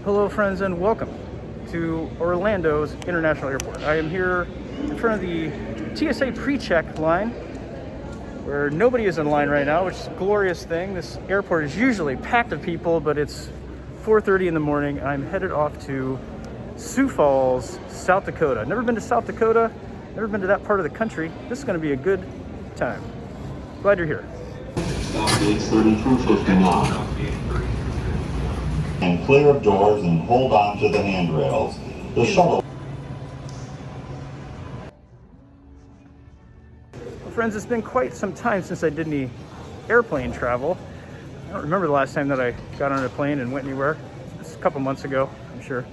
Hello friends and welcome to Orlando's International Airport. I am here in front of the TSA pre-check line where nobody is in line right now, which is a glorious thing. This airport is usually packed with people, but it's 4:30 in the morning. I'm headed off to Sioux Falls, South Dakota. Never been to South Dakota, never been to that part of the country. This is going to be a good time. Glad you're here. And clear of doors and hold on to the handrails. The shuttle. Well, friends, it's been quite some time since I did any airplane travel. I don't remember the last time that I got on a plane and went anywhere. It's a couple months ago, I'm sure.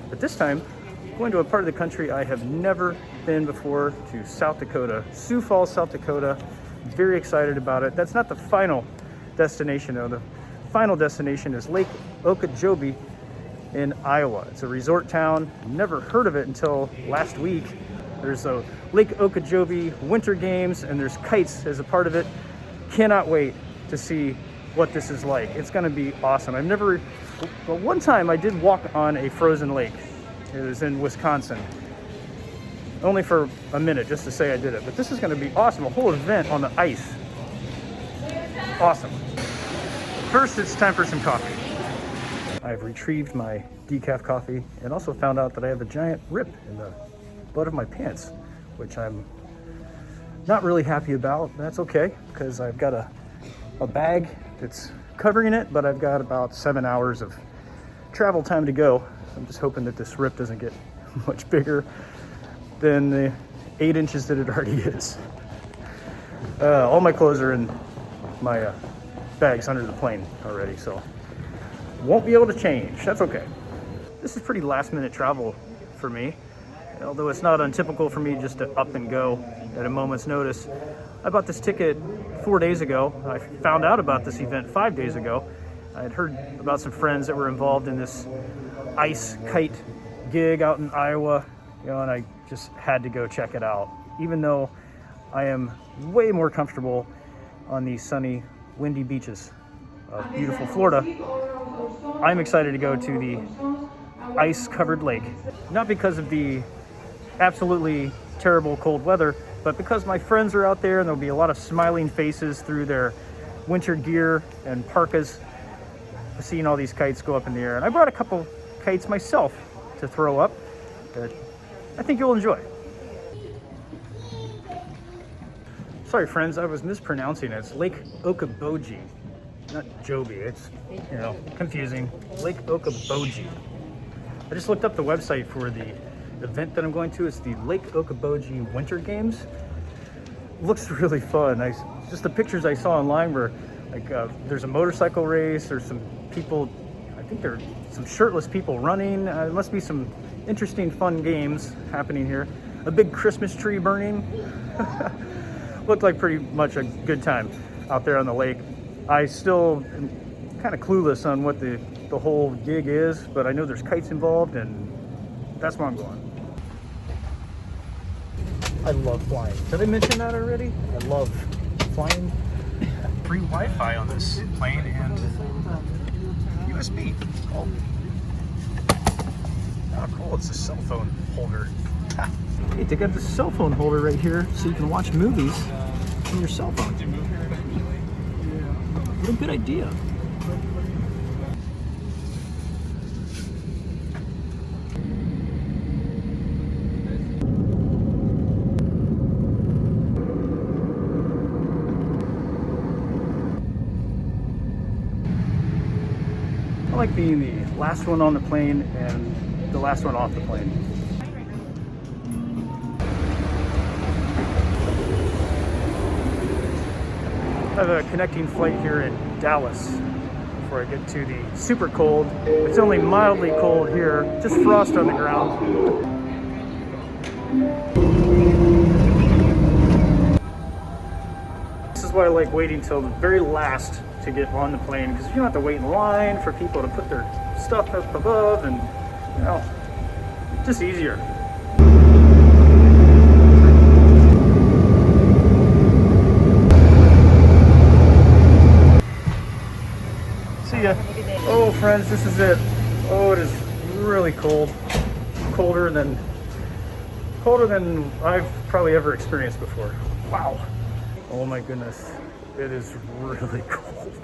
But this time, I'm going to a part of the country I have never been before, to South Dakota. Sioux Falls, South Dakota. I'm very excited about it. That's not the final destination, though. The final destination is Lake Okeechobee in Iowa. It's a resort town. Never heard of it until last week. There's a Lake Okeechobee Winter Games and there's kites as a part of it. Cannot wait to see what this is like. It's going to be awesome. Well, one time I did walk on a frozen lake. It was in Wisconsin. Only for a minute, just to say I did it. But this is going to be awesome. A whole event on the ice. Awesome. First, it's time for some coffee. I've retrieved my decaf coffee and also found out that I have a giant rip in the butt of my pants, which I'm not really happy about. That's okay, because I've got a bag that's covering it, but I've got about 7 hours of travel time to go. I'm just hoping that this rip doesn't get much bigger than the 8 inches that it already is. All my clothes are in my bags under the plane already, so won't be able to change. That's okay. This is pretty last minute travel for me, although it's not untypical for me just to up and go at a moment's notice. I bought this ticket 4 days ago. I found out about this event 5 days ago. I had heard about some friends that were involved in this ice kite gig out in Iowa, and I just had to go check it out, even though I am way more comfortable on the sunny, windy beaches of beautiful Florida. I'm excited to go to the ice-covered lake, not because of the absolutely terrible cold weather, but because my friends are out there and there'll be a lot of smiling faces through their winter gear and parkas, seeing all these kites go up in the air. And I brought a couple kites myself to throw up that I think you'll enjoy. Sorry friends, I was mispronouncing it. It's Lake Okeechobee, not Joby. It's, confusing. Lake Okeechobee. I just looked up the website for the event that I'm going to. It's the Lake Okeechobee Winter Games. Looks really fun. Just the pictures I saw online were like, there's a motorcycle race, there's some people, I think there are some shirtless people running. There must be some interesting fun games happening here. A big Christmas tree burning. Looked like pretty much a good time out there on the lake. I still am kind of clueless on what the whole gig is, but I know there's kites involved, and that's where I'm going. I love flying. Did I mention that already? I love flying. Free Wi-Fi on this plane and USB. Oh, cool. It's a cell phone holder. Hey, they got this cell phone holder right here so you can watch movies on your cell phone. What a good idea. I like being the last one on the plane and the last one off the plane. I have a connecting flight here in Dallas before I get to the super cold. It's only mildly cold here, just frost on the ground. This is why I like waiting till the very last to get on the plane, because you don't have to wait in line for people to put their stuff up above, and just easier. See ya. Oh, friends, this is it. Oh, it is really cold. Colder than I've probably ever experienced before. Wow. Oh my goodness. It is really cold.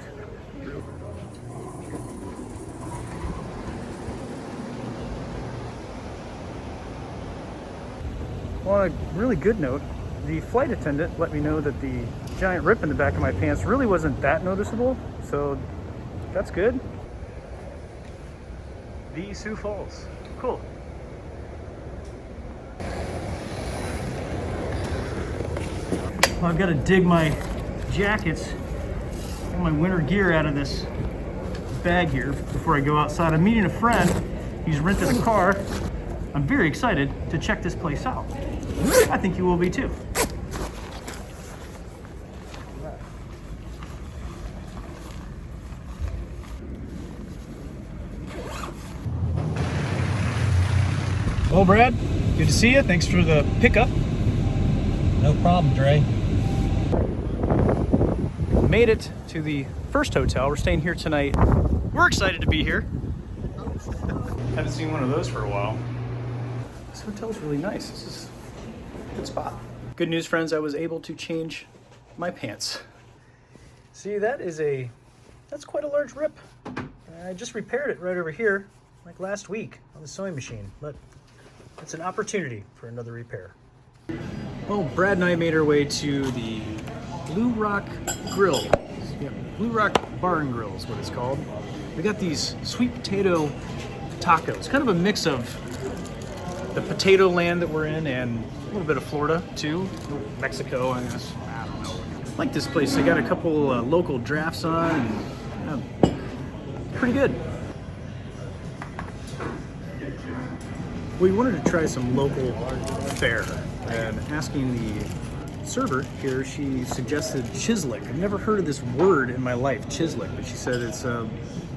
On a really good note, the flight attendant let me know that the giant rip in the back of my pants really wasn't that noticeable, so that's good. The Sioux Falls. Cool. Well, I've got to dig my jackets and my winter gear out of this bag here before I go outside. I'm meeting a friend. He's rented a car. I'm very excited to check this place out. I think you will be too. Well, Brad, good to see you. Thanks for the pickup. No problem, Dre. Made it to the first hotel. We're staying here tonight. We're excited to be here. Haven't seen one of those for a while. This hotel's really nice. This is a good spot. Good news, friends, I was able to change my pants. See, that's quite a large rip. I just repaired it right over here, like last week on the sewing machine, but it's an opportunity for another repair. Well, Brad and I made our way to the Blue Rock Grill. Yeah, Blue Rock Bar and Grill is what it's called. We got these sweet potato tacos, kind of a mix of the potato land that we're in and a little bit of Florida too, Mexico, I guess. I don't know. I like this place. They got a couple local drafts on, and pretty good. We wanted to try some local fare, and asking the server here, she suggested chislic. I've never heard of this word in my life, chislic, but she said it's a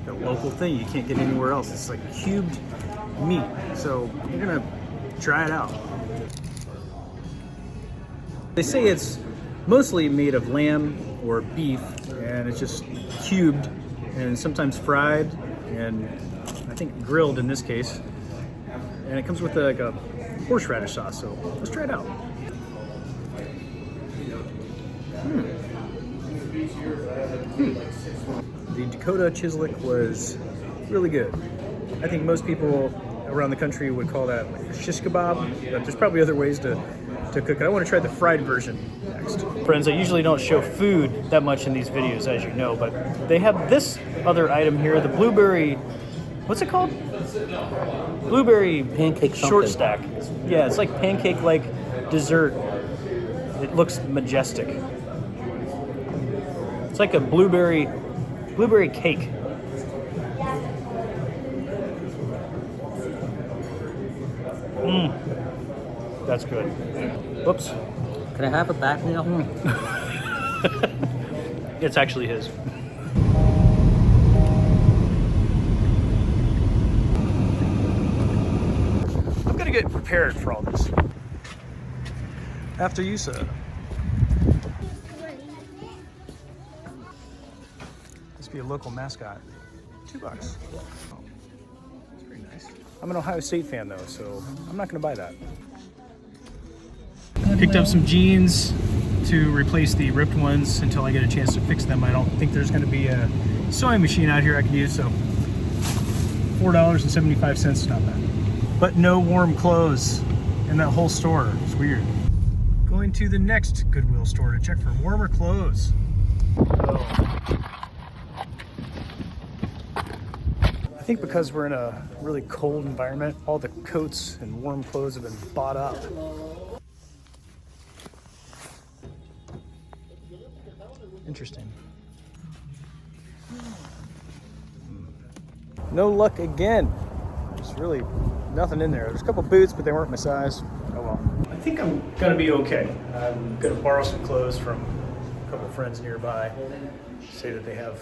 local thing. You can't get anywhere else. It's like cubed meat. So we're gonna try it out. They say it's mostly made of lamb or beef, and it's just cubed and sometimes fried, and I think grilled in this case. And it comes with like a horseradish sauce, so let's try it out. The Dakota chislic was really good. I think most people around the country would call that like a shish kebab, but there's probably other ways to cook it. I want to try the fried version next. Friends, I usually don't show food that much in these videos, as you know, but they have this other item here, the blueberry, what's it called? Blueberry pancake short something. stack. Yeah, it's like pancake-like dessert. It looks majestic. It's like a blueberry cake. That's good. Whoops. Can I have a back meal? It's actually his. I'm gonna get prepared for all this. After you, sir. Must be a local mascot. $2. Oh, that's pretty nice. I'm an Ohio State fan though, so I'm not gonna buy that. Picked up some jeans to replace the ripped ones until I get a chance to fix them. I don't think there's gonna be a sewing machine out here I can use, so $4.75 is not bad. But no warm clothes in that whole store. It's weird. Going to the next Goodwill store to check for warmer clothes. I think because we're in a really cold environment, all the coats and warm clothes have been bought up. Interesting. No luck again. There's really nothing in there. There's a couple boots, but they weren't my size. Oh well. I think I'm gonna be okay. I'm gonna borrow some clothes from a couple friends nearby. Say that they have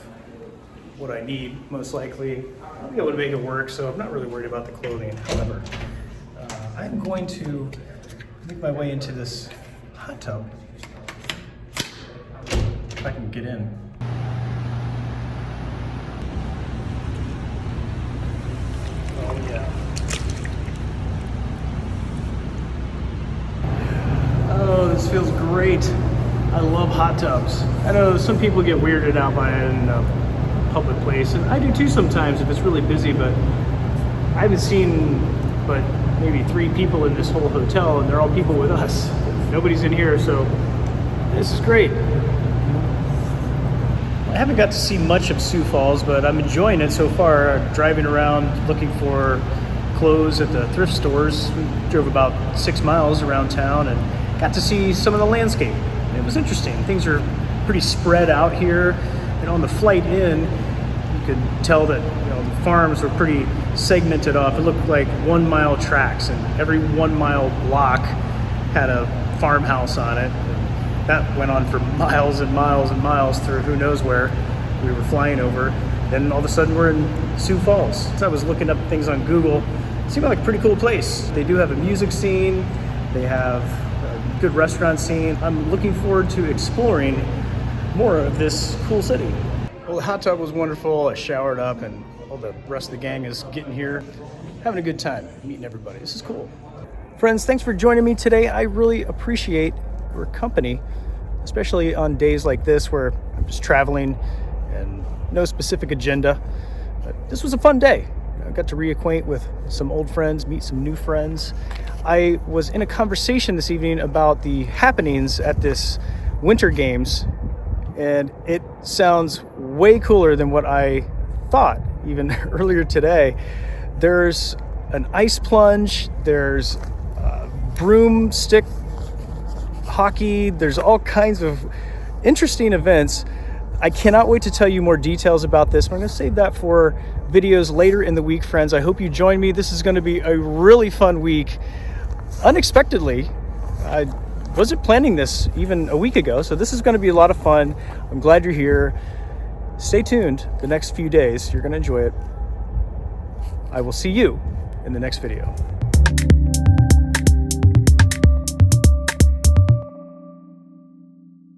what I need, most likely. I'll be able to make it work, so I'm not really worried about the clothing. However, I'm going to make my way into this hot tub. If I can get in. this feels great. I love hot tubs. I know some people get weirded out by it in a public place, and I do too sometimes if it's really busy, but I haven't seen but maybe 3 people in this whole hotel, and they're all people with us. Nobody's in here, so this is great. I haven't got to see much of Sioux Falls, but I'm enjoying it so far. Driving around looking for clothes at the thrift stores. We drove about 6 miles around town and got to see some of the landscape. It was interesting. Things are pretty spread out here, and on the flight in, you could tell that the farms were pretty segmented off. It looked like 1 mile tracks, and every 1 mile block had a farmhouse on it. And that went on for miles and miles and miles through who knows where we were flying over. Then all of a sudden we're in Sioux Falls. So I was looking up things on Google. It seemed like a pretty cool place. They do have a music scene. They have a good restaurant scene. I'm looking forward to exploring more of this cool city. Well, the hot tub was wonderful. I showered up, and all the rest of the gang is getting here, having a good time, meeting everybody. This is cool. Friends, thanks for joining me today. I really appreciate your company, especially on days like this where I'm just traveling and no specific agenda. But this was a fun day. I got to reacquaint with some old friends, meet some new friends. I was in a conversation this evening about the happenings at this Winter Games, and it sounds way cooler than what I thought even earlier today. There's an ice plunge, there's broomstick hockey, there's all kinds of interesting events. I cannot wait to tell you more details about this, but I'm going to save that for videos later in the week, friends. I hope you join me. This is going to be a really fun week. Unexpectedly, I wasn't planning this even a week ago, so this is going to be a lot of fun. I'm glad you're here. Stay tuned the next few days. You're going to enjoy it. I will see you in the next video.